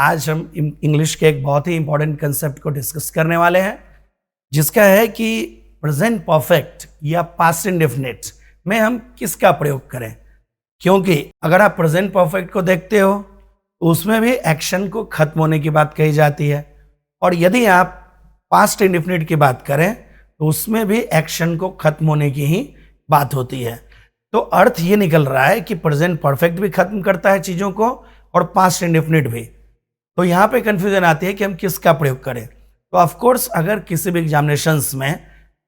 आज हम इंग्लिश के एक बहुत ही इंपॉर्टेंट कंसेप्ट को डिस्कस करने वाले हैं, जिसका है कि प्रेजेंट परफेक्ट या पास्ट इंडेफिनिट में हम किसका प्रयोग करें। क्योंकि अगर आप प्रेजेंट परफेक्ट को देखते हो तो उसमें भी एक्शन को खत्म होने की बात कही जाती है, और यदि आप पास्ट इंडेफिनिट की बात करें तो उसमें भी एक्शन को खत्म होने की ही बात होती है। तो अर्थ ये निकल रहा है कि प्रेजेंट परफेक्ट भी खत्म करता है चीज़ों को और पास्ट इंडेफिनिट भी। तो यहाँ पे कंफ्यूजन आती है कि हम किसका प्रयोग करें। तो ऑफ कोर्स अगर किसी भी एग्जामिनेशंस में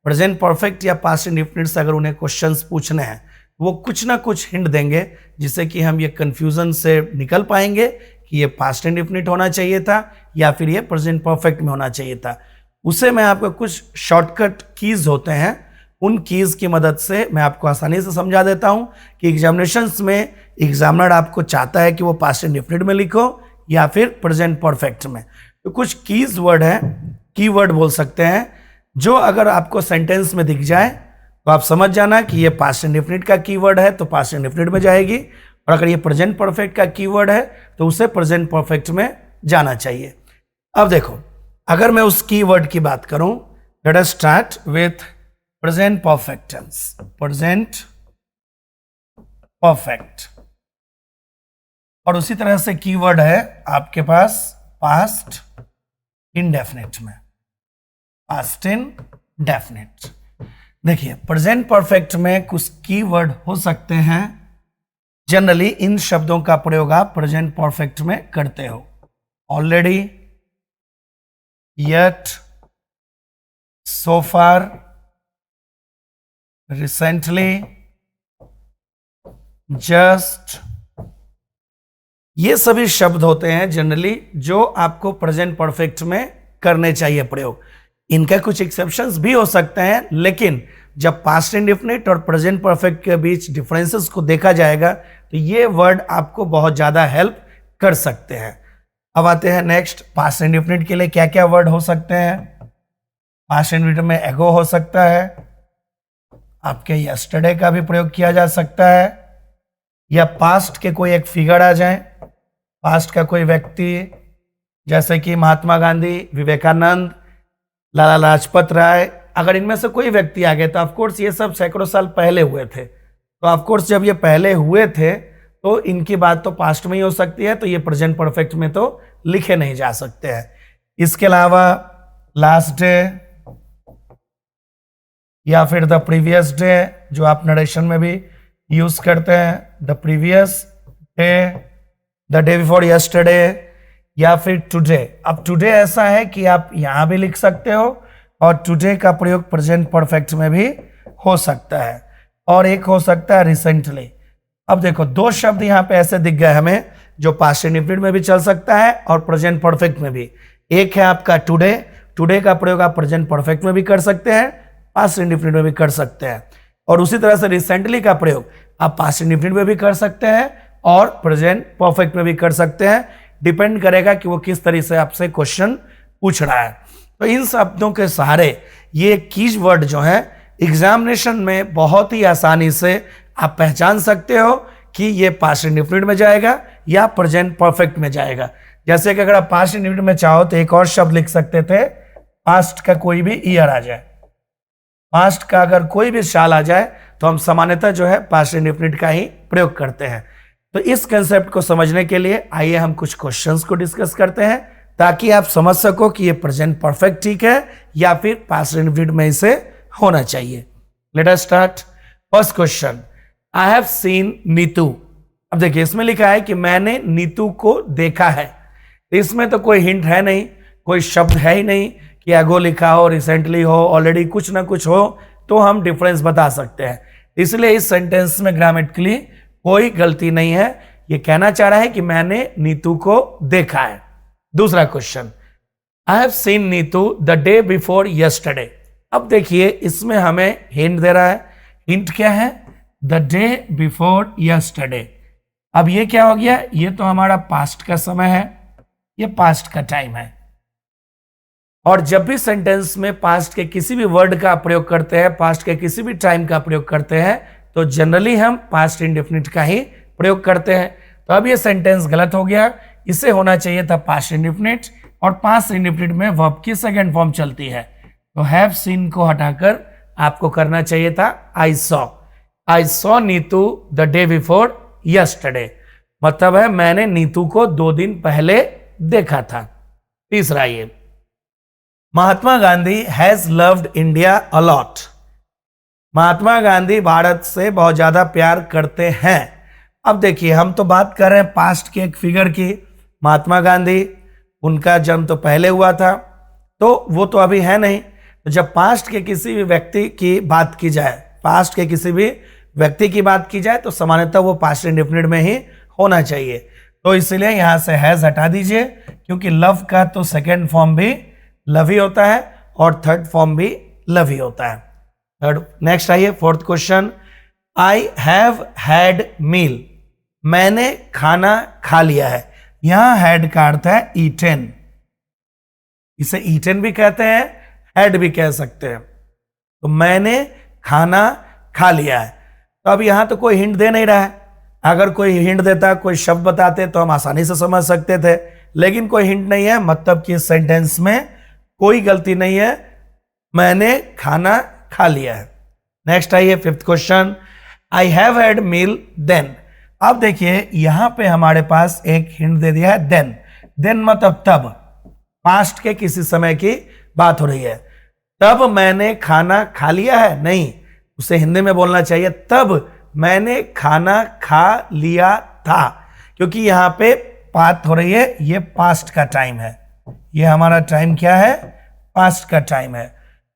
प्रेजेंट परफेक्ट या पास्ट इंडेफिनिट से अगर उन्हें क्वेश्चंस पूछने हैं, वो कुछ ना कुछ हिंट देंगे जिससे कि हम ये कंफ्यूजन से निकल पाएंगे कि ये पास्ट इंडेफिनिट होना चाहिए था या फिर ये प्रेजेंट परफेक्ट में होना चाहिए था। उसे मैं आपको कुछ शॉर्टकट कीज होते हैं, उन कीज की मदद से मैं आपको आसानी से समझा देता हूं कि एग्जामिनेशंस में एग्जामिनर आपको चाहता है कि वो पास्ट इंडेफिनिट में लिखो या फिर प्रेजेंट परफेक्ट में। तो कुछ कीज वर्ड है, कीवर्ड बोल सकते हैं, जो अगर आपको सेंटेंस में दिख जाए तो आप समझ जाना कि ये पास्ट इंडेफिनिट का कीवर्ड है तो पास्ट इंडेफिनिट में जाएगी, और अगर ये प्रेजेंट परफेक्ट का कीवर्ड है तो उसे प्रेजेंट परफेक्ट में जाना चाहिए। अब देखो, अगर मैं उस कीवर्ड की बात करूं, let us start with present perfect tense. Present perfect, और उसी तरह से कीवर्ड है आपके पास पास्ट इंडेफिनिट में, पास्ट इंडेफिनिट। देखिए, प्रेजेंट परफेक्ट में कुछ कीवर्ड हो सकते हैं, जनरली इन शब्दों का प्रयोग आप प्रेजेंट परफेक्ट में करते हो। ऑलरेडी, येट, सो फार, रिसेंटली, जस्ट, ये सभी शब्द होते हैं जनरली जो आपको प्रेजेंट परफेक्ट में करने चाहिए प्रयोग। इनका कुछ एक्सेप्शंस भी हो सकते हैं, लेकिन जब पास्ट इंडेफिनिट और प्रेजेंट परफेक्ट के बीच डिफरेंसेस को देखा जाएगा तो ये वर्ड आपको बहुत ज़्यादा हेल्प कर सकते हैं। अब आते हैं नेक्स्ट, पास्ट इंडेफिनिट के लिए क्या क्या वर्ड हो सकते हैं। पास्ट इंडेफिनिट में एगो हो सकता है, आपके यस्टरडे का भी प्रयोग किया जा सकता है, या पास्ट के कोई एक फिगर आ जाए, पास्ट का कोई व्यक्ति जैसे कि महात्मा गांधी, विवेकानंद, लाला लाजपत राय, अगर इनमें से कोई व्यक्ति आ गए तो ऑफकोर्स ये सब सैकड़ों साल पहले हुए थे। तो ऑफकोर्स जब ये पहले हुए थे तो इनकी बात तो पास्ट में ही हो सकती है, तो ये प्रेजेंट परफेक्ट में तो लिखे नहीं जा सकते हैं। इसके अलावा लास्ट डे या फिर द प्रीवियस डे, जो आप नरेशन में भी यूज करते हैं, the previous day, the day before yesterday, या फिर टुडे। अब टुडे ऐसा है कि आप यहां भी लिख सकते हो और टुडे का प्रयोग प्रेजेंट परफेक्ट में भी हो सकता है, और एक हो सकता है रिसेंटली। अब देखो, दो शब्द यहां पे ऐसे दिख गए हमें जो पास्ट इंडेफिनिट में भी चल सकता है और प्रेजेंट परफेक्ट में भी। एक है आपका टुडे, टुडे का प्रयोग आप प्रेजेंट परफेक्ट में भी कर सकते हैं, पास्ट इंडेफिनिट में भी कर सकते हैं, और उसी तरह से रिसेंटली का प्रयोग आप पास्ट इंडेफिनिट में भी कर सकते हैं और प्रेजेंट परफेक्ट में भी कर सकते हैं। डिपेंड करेगा कि वो किस तरह से आपसे क्वेश्चन पूछ रहा है। तो इन शब्दों के सहारे ये कीज वर्ड जो है एग्जामिनेशन में बहुत ही आसानी से आप पहचान सकते हो कि ये पास्ट इंडेफिनिट में जाएगा या प्रेजेंट परफेक्ट में जाएगा। जैसे कि अगर आप पास्ट इंडेफिनिट में चाहो तो एक और शब्द लिख सकते थे, पास्ट का कोई भी ईयर आ जाए, पास्ट का अगर कोई भी साल आ जाए तो हम सामान्यतः जो है पास्ट इंडेफिनिट का ही प्रयोग करते हैं। तो इस कंसेप्ट को समझने के लिए आइए हम कुछ क्वेश्चंस को डिस्कस करते हैं, ताकि आप समझ सको कि ये प्रेजेंट परफेक्ट ठीक है या फिर पास्ट इंडेफिनिट में इसे होना चाहिए। Late us start. First question, I have seen Neetu. अब देखिए, इसमें लिखा है कि मैंने नीतू को देखा है। इसमें तो कोई हिंट है नहीं, कोई शब्द है ही नहीं कि एगो लिखा हो, रिसेंटली हो, ऑलरेडी कुछ ना कुछ हो तो हम डिफरेंस बता सकते हैं। इसलिए इस सेंटेंस में ग्रामेटिकली कोई गलती नहीं है। ये कहना चाह रहा है कि मैंने नीतू को देखा है। दूसरा question, I have seen Neetu the day before yesterday. अब देखिए, इसमें हमें हिंट दे रहा है। हिंट क्या है? The day before yesterday. अब ये क्या हो गया? ये तो हमारा पास्ट का समय है, ये पास्ट का टाइम है, और जब भी सेंटेंस में पास्ट के किसी भी वर्ड का प्रयोग करते हैं, पास्ट के किसी भी टाइम का प्रयोग करते हैं, तो जनरली हम पास्ट इंडेफिनिट का ही प्रयोग करते हैं। तो अब ये सेंटेंस गलत हो गया, इसे होना चाहिए था पास्ट इंडेफिनिट, और पास्ट इंडेफिनिट में वर्ब की सेकंड फॉर्म चलती है। तो हैव सीन को हटाकर आपको करना चाहिए था I saw Neetu the day before yesterday, मतलब है मैंने नीतू को 2 दिन पहले देखा था। तीसरा ये, Mahatma Gandhi has loved India a lot, Mahatma Gandhi Bharat से बहुत ज्यादा प्यार करते हैं। अब देखिए हम तो बात कर रहे हैं पास्ट के एक फिगर की, महात्मा गांधी उनका जन्म तो पहले हुआ था, तो वो तो अभी है नहीं। तो जब पास्ट के किसी भी व्यक्ति की बात की जाए, पास्ट के किसी भी व्यक्ति की बात की जाए तो सामान्यतः वो पास्ट इंडेफिनिट में ही होना चाहिए। तो इसलिए यहां से हैज हटा दीजिए, क्योंकि लव का तो सेकेंड फॉर्म भी लव ही होता है और थर्ड फॉर्म भी लव ही होता है। थर्ड, नेक्स्ट आइए fourth question, I have had meal, मैंने खाना खा लिया है। यहां हैड का अर्थ है ईटन, इसे ईटन भी कहते हैं, हैड भी कह सकते हैं। तो मैंने खाना खा लिया है। तो अब यहां तो कोई हिंट दे नहीं रहा है, अगर कोई हिंट देता, कोई शब्द बताते तो हम आसानी से समझ सकते थे, लेकिन कोई हिंट नहीं है, मतलब कि इस सेंटेंस में कोई गलती नहीं है, मैंने खाना खा लिया है। नेक्स्ट आइए fifth question, I have had meal then. अब देखिए यहां पे हमारे पास एक हिंट दे दिया है देन, देन मतलब तब, पास्ट के किसी समय की बात हो रही है। तब मैंने खाना खा लिया है, नहीं, उसे हिंदी में बोलना चाहिए तब मैंने खाना खा लिया था, क्योंकि यहां पे बात हो रही है, ये पास्ट का टाइम है, ये हमारा टाइम क्या है, पास्ट का टाइम है।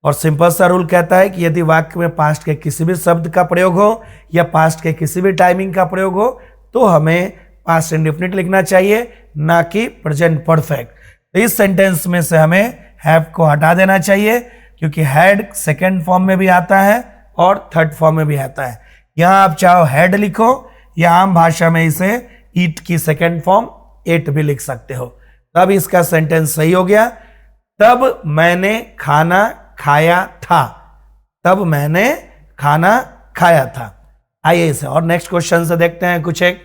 और सिंपल सा रूल कहता है कि यदि वाक्य में पास्ट के किसी भी शब्द का प्रयोग हो या पास्ट के किसी भी टाइमिंग का प्रयोग हो तो हमें पास्ट इंडेफिनिट लिखना चाहिए, ना कि प्रेजेंट परफेक्ट। तो इस सेंटेंस में से हमें हैव को हटा देना चाहिए, क्योंकि हैड सेकेंड फॉर्म में भी आता है और थर्ड फॉर्म में भी आता है। यहां आप चाहो हैड लिखो या आम भाषा में इसे ईट की सेकेंड फॉर्म एट भी लिख सकते हो। तब इसका सेंटेंस सही हो गया, तब मैंने खाना खाया था, तब मैंने खाना खाया था। आइए इसे और नेक्स्ट क्वेश्चन से देखते हैं कुछ एक,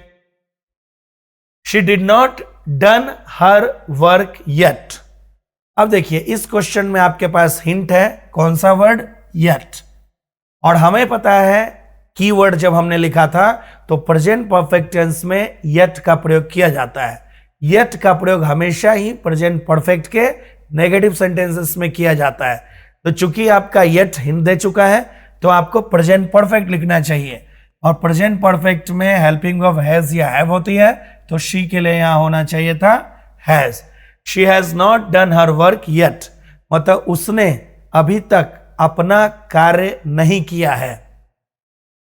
she did not done her work yet. अब देखिए इस क्वेश्चन में आपके पास हिंट है, कौन सा वर्ड, येट, और हमें पता है कीवर्ड जब हमने लिखा था तो प्रेजेंट परफेक्ट टेंस में येट का प्रयोग किया जाता है। येट का प्रयोग हमेशा ही प्रेजेंट परफेक्ट के नेगेटिव सेंटेंसेस में किया जाता है। तो चूंकि आपका येट हिंट दे चुका है तो आपको प्रेजेंट परफेक्ट लिखना चाहिए, और प्रेजेंट परफेक्ट में हेल्पिंग ऑफ हैज या हैव होती है, तो शी के लिए यहां होना चाहिए था has. She has not done her work yet, मतलब उसने अभी तक अपना कार्य नहीं किया है,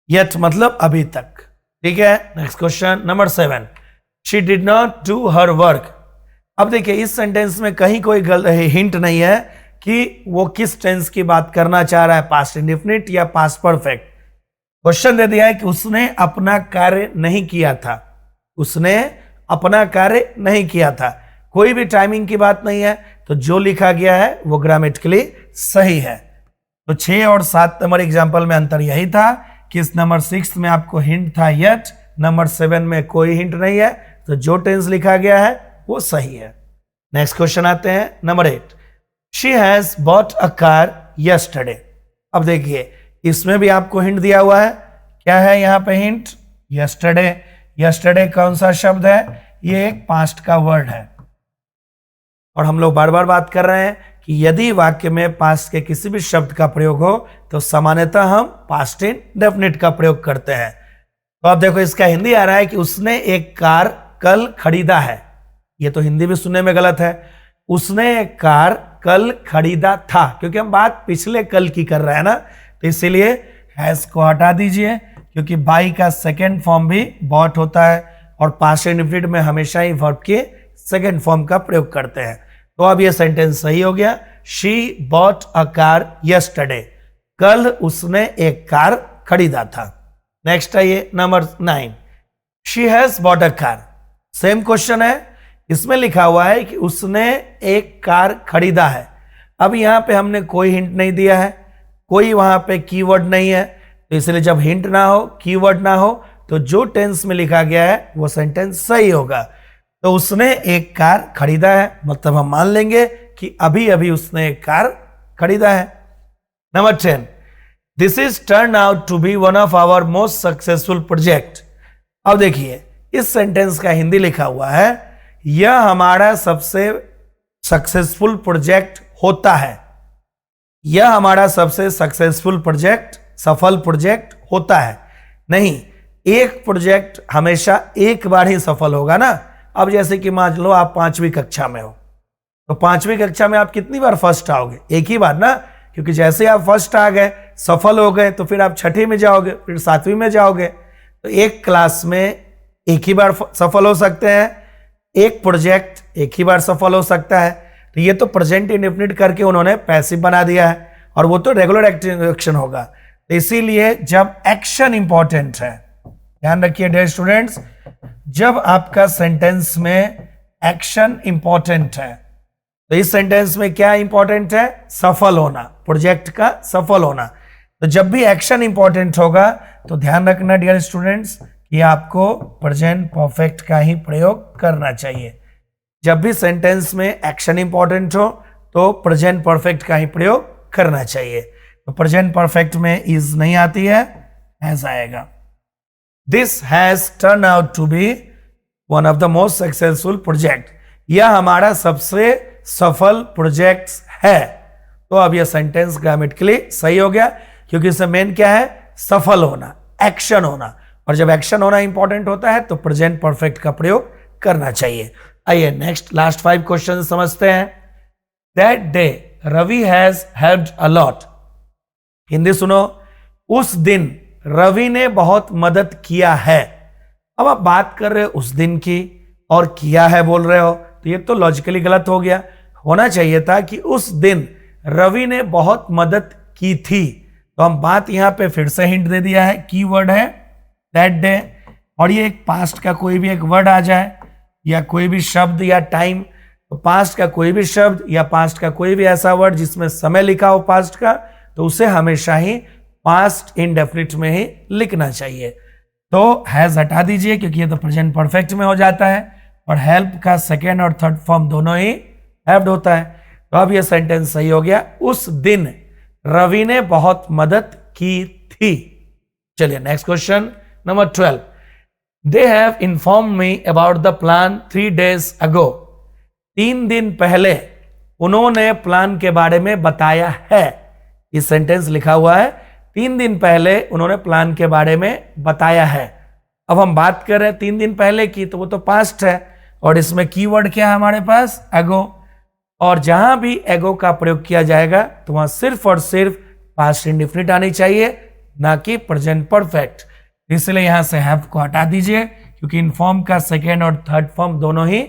येट मतलब अभी तक। ठीक है, next question number 7, she did not do her work. अब देखिए इस सेंटेंस में कहीं कोई हिंट नहीं है कि वो किस टेंस की बात करना चाह रहा है, पास्ट इंडेफिनिट या पास्ट परफेक्ट। क्वेश्चन दे दिया है कि उसने अपना कार्य नहीं किया था, उसने अपना कार्य नहीं किया था, कोई भी टाइमिंग की बात नहीं है, तो जो लिखा गया है वो ग्रामेटिकली सही है। तो 6 और 7 नंबर एग्जाम्पल में अंतर यही था कि इस नंबर 6 में आपको हिंट था येट, नंबर 7 में कोई हिंट नहीं है, तो जो टेंस लिखा गया है वो सही है। नेक्स्ट क्वेश्चन आते हैं number 8, she has bought a car yesterday. अब देखिए इसमें भी आपको हिंट दिया हुआ है, क्या है यहाँ पे हिंट, यस्टरडे। यस्टरडे कौन सा शब्द है, ये एक पास्ट का वर्ड है, और हम लोग बार बार बात कर रहे हैं कि यदि वाक्य में पास्ट के किसी भी शब्द का प्रयोग हो तो सामान्यतः हम पास्ट इंडेफिनिट का प्रयोग करते हैं। तो अब देखो इसका हिंदी आ रहा है कि उसने एक कार कल खरीदा है, ये तो हिंदी भी सुनने में गलत है, उसने एक कार कल खरीदा था, क्योंकि हम बात पिछले कल की कर रहे हैं ना, तो इसीलिए हैज को हटा दीजिए, क्योंकि बाई का सेकेंड फॉर्म भी बॉट होता है और पास्ट इंडेफिनिट में हमेशा ही वर्ब के सेकेंड फॉर्म का प्रयोग करते हैं। तो अब ये सेंटेंस सही हो गया, she bought a car yesterday, कल उसने एक कार खरीदा था। नेक्स्ट आइए number 9, she has bought a car. Same question है, इसमें लिखा हुआ है कि उसने एक कार खरीदा है। अब यहां पे हमने कोई हिंट नहीं दिया है, कोई वहां पे कीवर्ड नहीं है, तो इसलिए जब हिंट ना हो, कीवर्ड ना हो, तो जो टेंस में लिखा गया है वो सेंटेंस सही होगा। तो उसने एक कार खरीदा है, मतलब हम मान लेंगे कि अभी अभी उसने एक कार खरीदा है। Number 10, this is turn out to be one of our most successful project. अब देखिए इस सेंटेंस का हिंदी लिखा हुआ है, यह हमारा सबसे सक्सेसफुल प्रोजेक्ट होता है। यह हमारा सबसे सक्सेसफुल प्रोजेक्ट, सफल प्रोजेक्ट होता है। नहीं, एक प्रोजेक्ट हमेशा एक बार ही सफल होगा ना। अब जैसे कि मान लो आप 5वीं कक्षा में हो, तो 5वीं कक्षा में आप कितनी बार फर्स्ट आओगे? एक ही बार ना, क्योंकि जैसे आप फर्स्ट आ गए, सफल हो गए, तो फिर आप 6वीं में जाओगे, फिर 7वीं में जाओगे। तो एक क्लास में एक ही बार सफल हो सकते हैं, एक प्रोजेक्ट एक ही बार सफल हो सकता है। तो ये तो प्रेजेंट इंडेफिनिट करके उन्होंने पैसिव बना दिया है, और वो तो रेगुलर एक्शन होगा। तो इसीलिए जब एक्शन इंपॉर्टेंट है, ध्यान रखिए डियर स्टूडेंट्स, जब आपका सेंटेंस में एक्शन इंपॉर्टेंट है, तो इस सेंटेंस में क्या इंपॉर्टेंट है? सफल होना, प्रोजेक्ट का सफल होना। तो जब भी एक्शन इंपॉर्टेंट होगा तो ध्यान रखना डियर स्टूडेंट्स कि आपको प्रेजेंट परफेक्ट का ही प्रयोग करना चाहिए। जब भी सेंटेंस में एक्शन इंपॉर्टेंट हो तो प्रेजेंट परफेक्ट का ही प्रयोग करना चाहिए। तो प्रेजेंट परफेक्ट में इज नहीं आती है, हैज आएगा। This has turn out to be one of the most successful project. यह हमारा सबसे सफल प्रोजेक्ट है। तो अब यह सेंटेंस ग्रामेटिकली सही हो गया, क्योंकि इसमें मेन क्या है? सफल होना, एक्शन होना। और जब एक्शन होना इंपॉर्टेंट होता है तो प्रेजेंट परफेक्ट का प्रयोग करना चाहिए। आइए नेक्स्ट लास्ट 5 क्वेश्चन समझते हैं। That day Ravi has helped a lot. Hindi सुनो, उस दिन रवि ने बहुत मदद किया है। अब आप बात कर रहे हो उस दिन की और किया है बोल रहे हो, तो ये तो लॉजिकली गलत हो गया। होना चाहिए था कि उस दिन रवि ने बहुत मदद की थी। तो हम बात यहां पे फिर से हिंट दे दिया है, की वर्ड है दैट डे, और ये एक पास्ट का कोई भी एक वर्ड आ जाए या कोई भी शब्द या टाइम, तो पास्ट का कोई भी शब्द या पास्ट का कोई भी ऐसा वर्ड जिसमें समय लिखा हो पास्ट का, तो उसे हमेशा ही पास्ट इंडेफिनिट में ही लिखना चाहिए। तो हैज हटा दीजिए क्योंकि ये तो प्रेजेंट परफेक्ट में हो जाता है, और हेल्प का सेकेंड और थर्ड फॉर्म दोनों ही हेल्प्ड होता है। तो अब ये सेंटेंस सही हो गया, उस दिन रवि ने बहुत मदद की थी। चलिए next question number 12। They have inform me about the plan 3 days अगो। 3 दिन पहले उन्होंने प्लान के बारे में बताया है। इस सेंटेंस लिखा हुआ है 3 दिन पहले उन्होंने प्लान के बारे में बताया है। अब हम बात कर रहे हैं 3 दिन पहले की, तो वो तो पास्ट है, और इसमें कीवर्ड क्या है हमारे पास? एगो। और जहां भी एगो का प्रयोग किया जाएगा तो वहां सिर्फ और सिर्फ पास्ट इंडेफिनिट आनी चाहिए, ना कि प्रेजेंट परफेक्ट। इसलिए यहां से हैव को हटा दीजिए, क्योंकि इन्फॉर्म का सेकेंड और थर्ड फॉर्म दोनों ही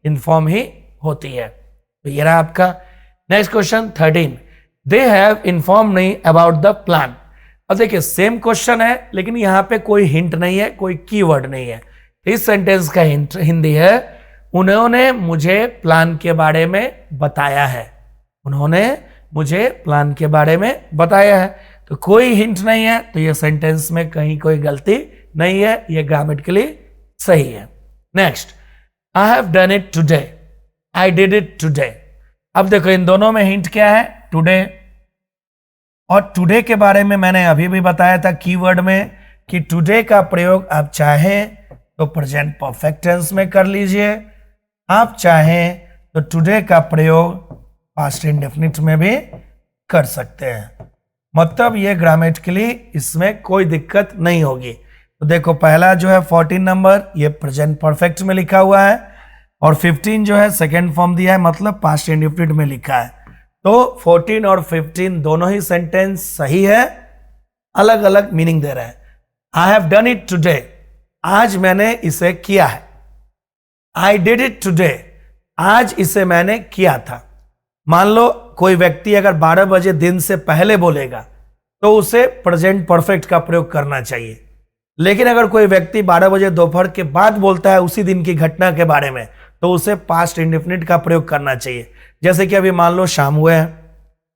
इन्फॉर्म ही होती है। तो ये रहा आपका next question 13। They have inform me about the plan. अब देखिए सेम क्वेश्चन है, लेकिन यहां पे कोई हिंट नहीं है, कोई कीवर्ड नहीं है। इस सेंटेंस का हिंट हिंदी है, उन्होंने मुझे प्लान के बारे में बताया है। उन्होंने मुझे प्लान के बारे में बताया है। तो कोई हिंट नहीं है, तो ये सेंटेंस में कहीं कोई गलती नहीं है, ये ग्रामेटिकली सही है। Next, I have done it today, I did it today. अब देखो इन दोनों में हिंट क्या है? टुडे। और टुडे के बारे में मैंने अभी भी बताया था कीवर्ड में कि टुडे का प्रयोग आप चाहें तो प्रेजेंट परफेक्ट टेंस में कर लीजिए, आप चाहें तो टुडे का प्रयोग पास्ट इंडेफिनिट में भी कर सकते हैं। मतलब ये ग्रामेटिकली इसमें कोई दिक्कत नहीं होगी। तो देखो पहला जो है 14 नंबर, ये प्रेजेंट परफेक्ट में लिखा हुआ है, और 15 जो है सेकेंड फॉर्म दिया है, मतलब पास्ट इंडेफिनिट में लिखा है। तो 14 और 15 दोनों ही सेंटेंस सही है, अलग अलग मीनिंग दे रहे हैं। I have done it today, आज मैंने इसे किया है। आई डिड इट टुडे, आज इसे मैंने किया था। मान लो कोई व्यक्ति अगर 12 बजे दिन से पहले बोलेगा तो उसे प्रेजेंट परफेक्ट का प्रयोग करना चाहिए, लेकिन अगर कोई व्यक्ति 12 बजे दोपहर के बाद बोलता है उसी दिन की घटना के बारे में, तो उसे पास्ट इंडेफिनिट का प्रयोग करना चाहिए। जैसे कि अभी मान लो शाम हुए हैं,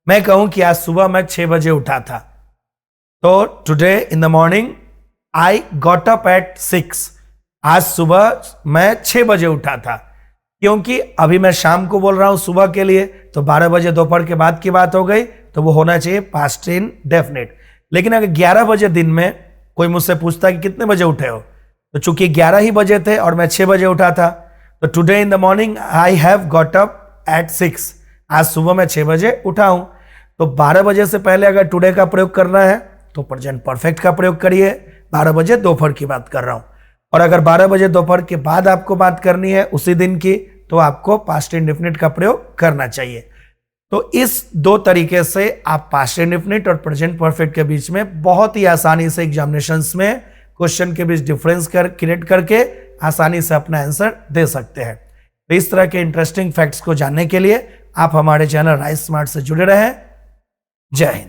मैं कहूं कि आज सुबह मैं 6 बजे उठा था, तो today in the morning I got up at 6। आज सुबह मैं 6 बजे उठा था। क्योंकि अभी मैं शाम को बोल रहा हूं सुबह के लिए, तो 12 बजे दोपहर के बाद की बात हो गई, तो वो होना चाहिए पास्ट इंडेफिनिट। लेकिन अगर 11 बजे दिन में कोई मुझसे पूछता कि कितने बजे उठे हो, तो चूंकि 11 ही बजे थे और मैं 6 बजे उठा था, तो today in the morning I have got up at 6, आज सुबह मैं 6 बजे उठा हूं। तो 12 बजे से पहले अगर टुडे का प्रयोग करना है तो प्रेजेंट परफेक्ट का प्रयोग करिए। 12 बजे दोपहर की बात कर रहा हूं। और अगर 12 बजे दोपहर के बाद आपको बात करनी है उसी दिन की, तो आपको पास्ट इंडेफिनिट का प्रयोग करना चाहिए। तो इस 2 तरीके से आप पास्ट इंडेफिनिट और प्रेजेंट परफेक्ट के बीच में बहुत ही आसानी से एग्जामिनेशंस में क्वेश्चन के बीच डिफरेंस क्रिएट करके आसानी से अपना आंसर दे सकते हैं। तो इस तरह के इंटरेस्टिंग फैक्ट्स को जानने के लिए आप हमारे चैनल राइज स्मार्ट से जुड़े रहें। जय हिंद।